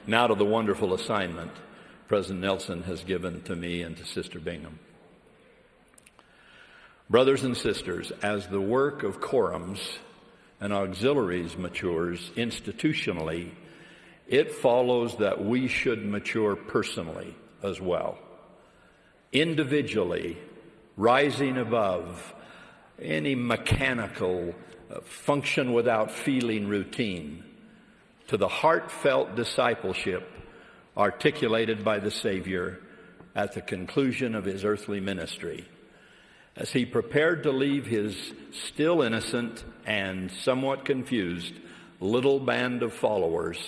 Now to the wonderful assignment President Nelson has given to me and to Sister Bingham. Brothers and sisters, as the work of quorums and auxiliaries matures institutionally, it follows that we should mature personally as well. Individually, rising above any mechanical function without feeling routine to the heartfelt discipleship articulated by the Savior at the conclusion of his earthly ministry. As he prepared to leave his still innocent and somewhat confused little band of followers,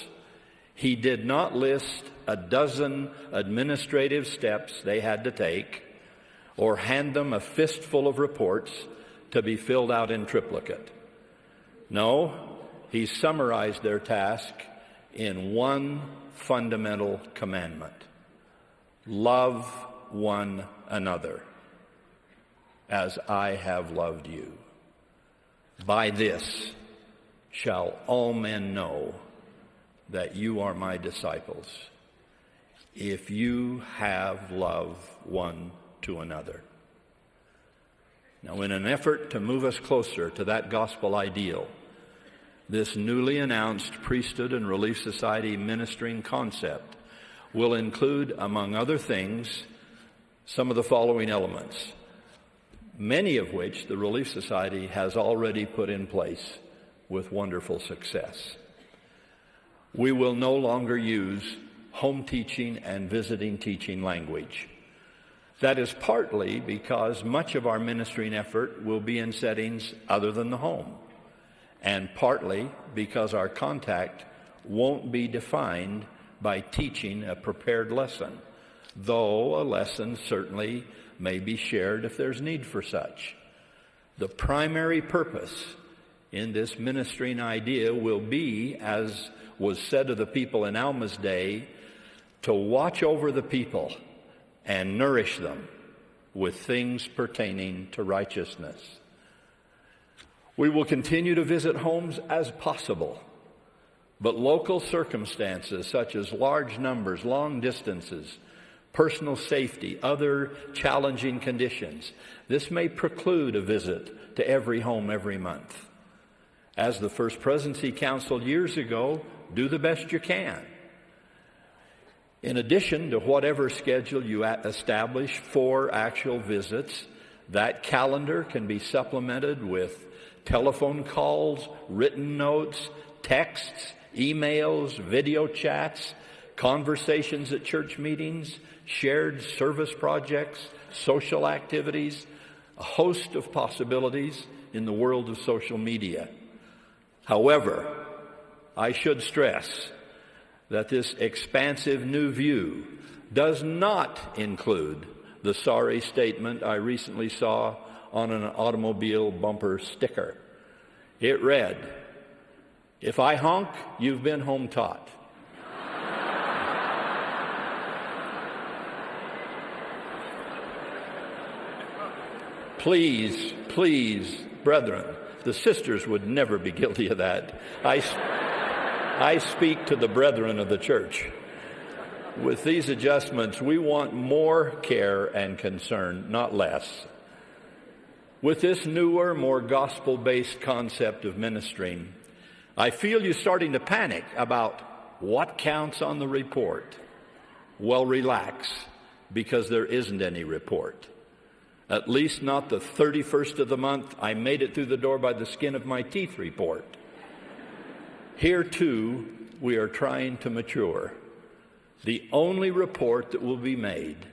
he did not list a dozen administrative steps they had to take or hand them a fistful of reports to be filled out in triplicate. No, he summarized their task in one fundamental commandment: love one another as I have loved you. By this shall all men know that you are my disciples, if you have love one to another. Now, in an effort to move us closer to that gospel ideal, this newly announced Priesthood and Relief Society ministering concept will include, among other things, some of the following elements, many of which the Relief Society has already put in place with wonderful success. We will no longer use home teaching and visiting teaching language. That is partly because much of our ministering effort will be in settings other than the home, and partly because our contact won't be defined by teaching a prepared lesson, though a lesson certainly may be shared if there's need for such. The primary purpose in this ministering idea will be, as was said of the people in Alma's day, to watch over the people and nourish them with things pertaining to righteousness. We will continue to visit homes as possible, but local circumstances such as large numbers, long distances, personal safety, other challenging conditions, this may preclude a visit to every home every month. As the First Presidency counseled years ago, do the best you can. In addition to whatever schedule you establish for actual visits, that calendar can be supplemented with telephone calls, written notes, texts, emails, video chats, conversations at church meetings, shared service projects, social activities, a host of possibilities in the world of social media. However, I should stress that this expansive new view does not include the sorry statement I recently saw on an automobile bumper sticker. It read, "If I honk, you've been home taught." Please, brethren, the sisters would never be guilty of that. I speak to the brethren of the church. With these adjustments, we want more care and concern, not less. With this newer, more gospel-based concept of ministering, I feel you starting to panic about what counts on the report. Well, relax, because there isn't any report. At least not the 31st of the month, I made it through the door by the skin of my teeth report. Here, too, we are trying to mature. The only report that will be made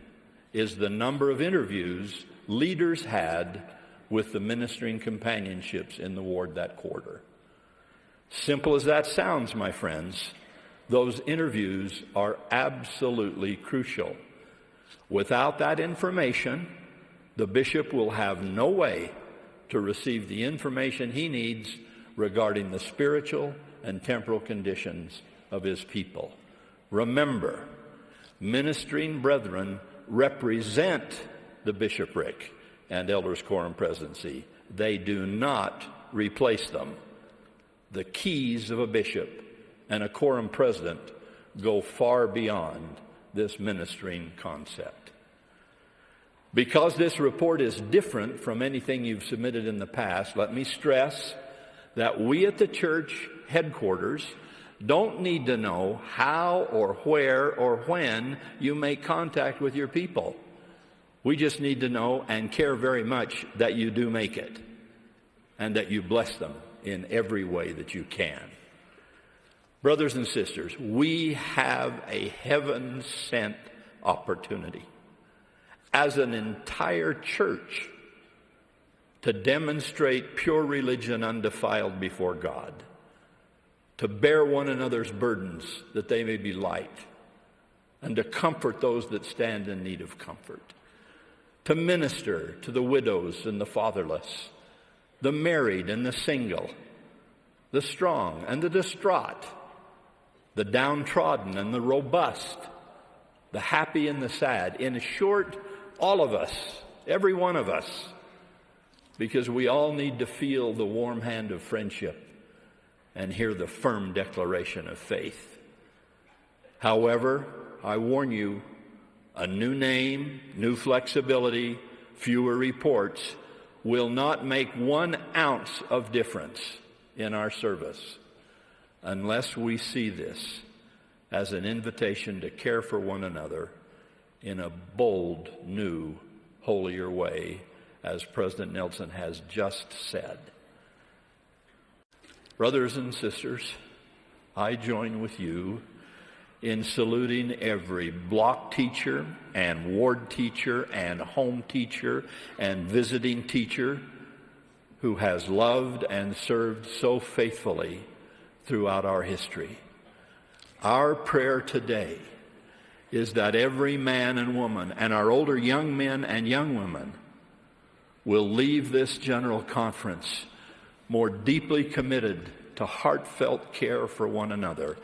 is the number of interviews leaders had with the ministering companionships in the ward that quarter. Simple as that sounds, my friends, those interviews are absolutely crucial. Without that information, the bishop will have no way to receive the information he needs regarding the spiritual and temporal conditions of his people. Remember, ministering brethren represent the bishopric and elders quorum presidency. They do not replace them. The keys of a bishop and a quorum president go far beyond this ministering concept. Because this report is different from anything you've submitted in the past, let me stress that we at the church headquarters don't need to know how or where or when you make contact with your people. We just need to know and care very much that you do make it and that you bless them in every way that you can. Brothers and sisters, we have a heaven-sent opportunity as an entire church to demonstrate pure religion undefiled before God, to bear one another's burdens that they may be light, and to comfort those that stand in need of comfort, to minister to the widows and the fatherless, the married and the single, the strong and the distraught, the downtrodden and the robust, the happy and the sad. In short, all of us, every one of us, because we all need to feel the warm hand of friendship and hear the firm declaration of faith. However, I warn you, a new name, new flexibility, fewer reports will not make 1 ounce of difference in our service unless we see this as an invitation to care for one another in a bold, new, holier way, as President Nelson has just said. Brothers and sisters, I join with you in saluting every block teacher and ward teacher and home teacher and visiting teacher who has loved and served so faithfully throughout our history. Our prayer today is that every man and woman and our older young men and young women will leave this general conference more deeply committed to heartfelt care for one another,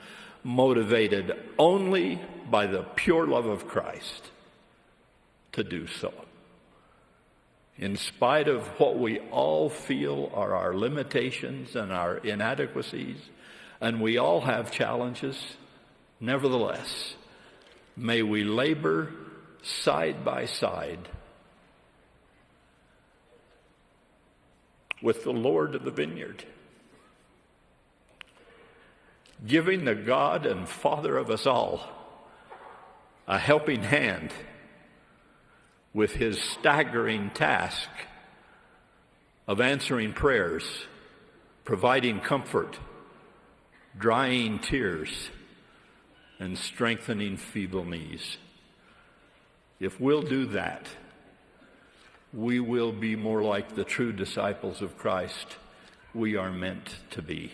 motivated only by the pure love of Christ to do so. In spite of what we all feel are our limitations and our inadequacies, and we all have challenges, nevertheless, may we labor side by side with the Lord of the vineyard, giving the God and Father of us all a helping hand with his staggering task of answering prayers, providing comfort, drying tears, and strengthening feeble knees. If we'll do that, we will be more like the true disciples of Christ we are meant to be.